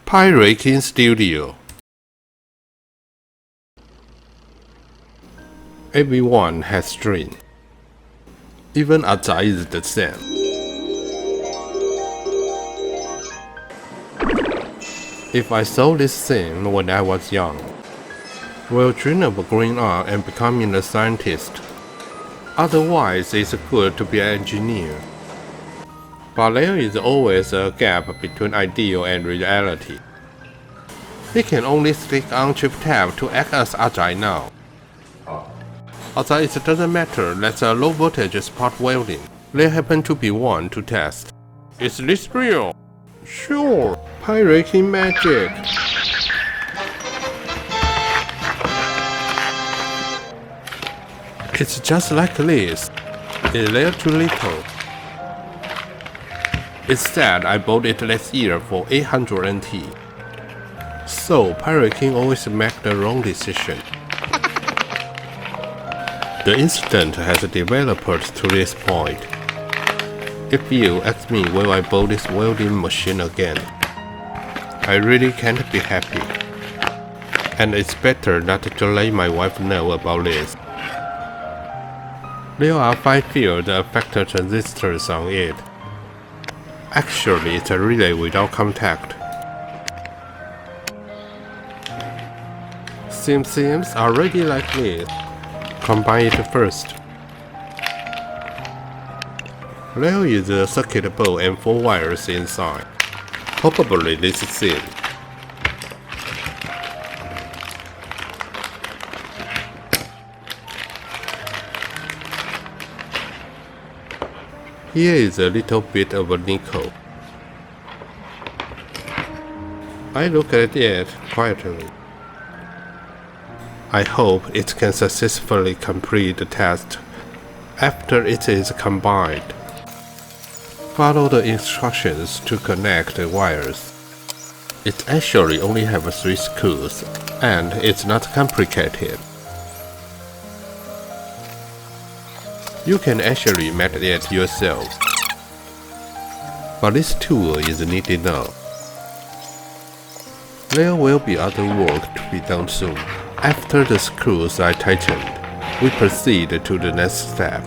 Pie Raking Studio. Everyone has dreams. Even Ajay is the same. If I saw this thing when I was young, will dream of growing up and becoming a scientist. Otherwise, it's good to be an engineer. But there is always a gap between ideal and reality. He can only stick on chip tab to act as Ajay now. Although it doesn't matter, that's a low voltage spot welding. There happen to be one to test. Is this real? Sure, pie raking magic. It's just like this. It's there too little. It's sad I bought it last year for 800 NT. So, pie raking always make the wrong decision. The incident has developed to this point. If you ask me will I buy this welding machine again, I really can't be happy. And it's better not to let my wife know about this. There are 5 field effector transistors on it. Actually, it's a relay without contact. Seams are ready like this. Combine it first. There is a circuit board and 4 wires inside. Probably this is it. Here is a little bit of a nickel. I look at it quietly. I hope it can successfully complete the test after it is combined. Follow the instructions to connect the wires. It actually only has 3 screws, and it's not complicated. You can actually make it yourself, but this tool is needed now. There will be other work to be done soon. After the screws are tightened, we proceed to the next step.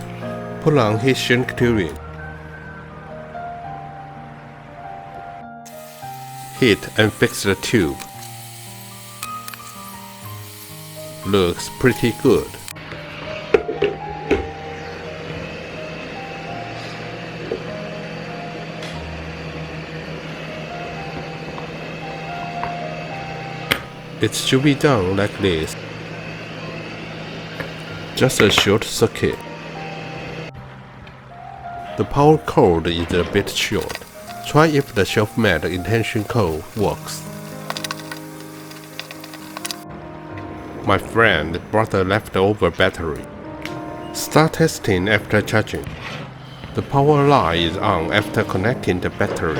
Put on heat shrink tubing. Heat and fix the tube. Looks pretty good. It should be done like this. Just a short circuit. The power cord is a bit short. Try if the shelf-made intention code works. My friend brought a leftover battery. Start testing after charging. The power line is on after connecting the battery.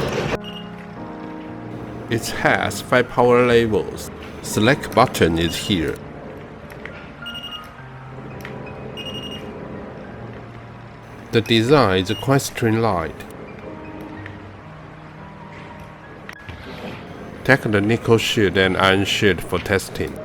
It has 5 power levels. Select button is here. The design is quite streamlined. Take the nickel sheet and iron sheet for testing.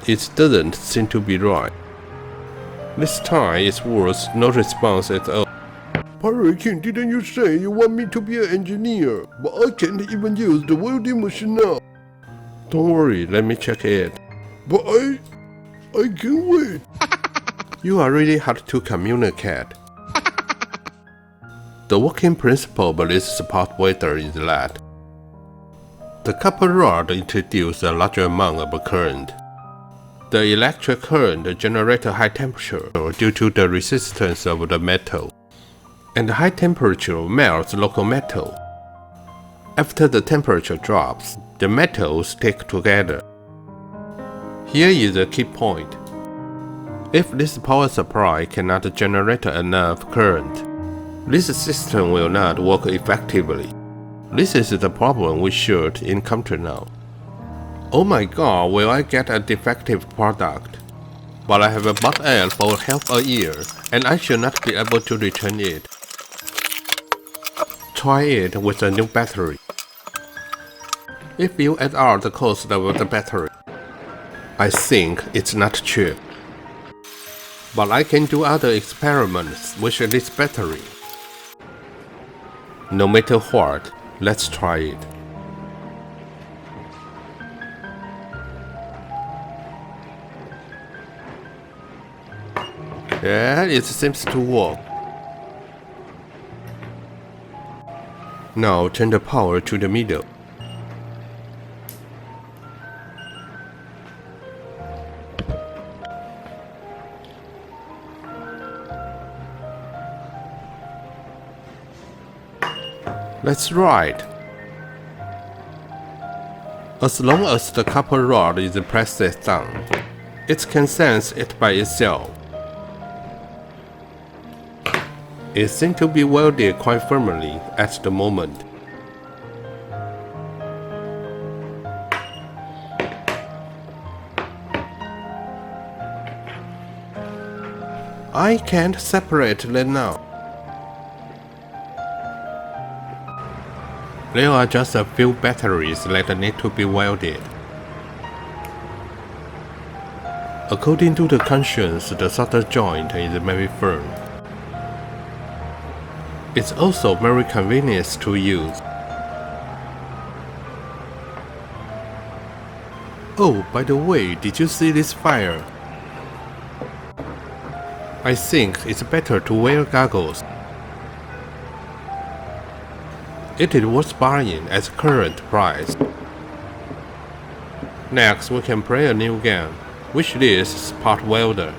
It doesn't seem to be right. This time it's worse, no response at all. Pie raking, didn't you say you want me to be an engineer? But I can't even use the welding machine now. Don't worry, let me check it. But I can't wait. You are really hard to communicate. The working principle of this spot welder is that the copper rod introduces a larger amount of current. The electric current generates a high temperature due to the resistance of the metal, and the high temperature melts local metal. After the temperature drops, the metals stick together. Here is a key point. If this power supply cannot generate enough current, this system will not work effectively. This is the problem we should encounter now. Oh my god, will I get a defective product? But I have bought it for half a year, and I should not be able to return it. Try it with a new battery. If you add out the cost of the battery, I think it's not cheap. But I can do other experiments with this battery. No matter what, let's try it. Yeah, it seems to work. Now turn the power to the middle. That's right. As long as the copper rod is pressed down, it can sense it by itself. It seems to be welded quite firmly at the moment. I can't separate them now. There are just a few batteries that need to be welded. According to the conscience, the solder joint is very firm. It's also very convenient to use. Oh, by the way, did you see this fire? I think it's better to wear goggles. It is worth buying at current price. Next, we can play a new game, which is Spot Welder.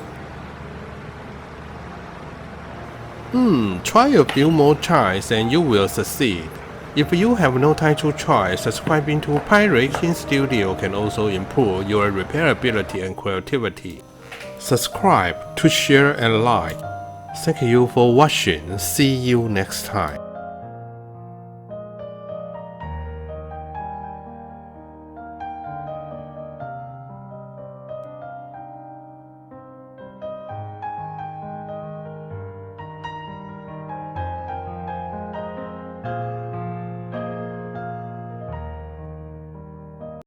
Try a few more tries and you will succeed. If you have no time to try, subscribing to Pirate King Studio can also improve your repairability and creativity. Subscribe to share and like. Thank you for watching. See you next time.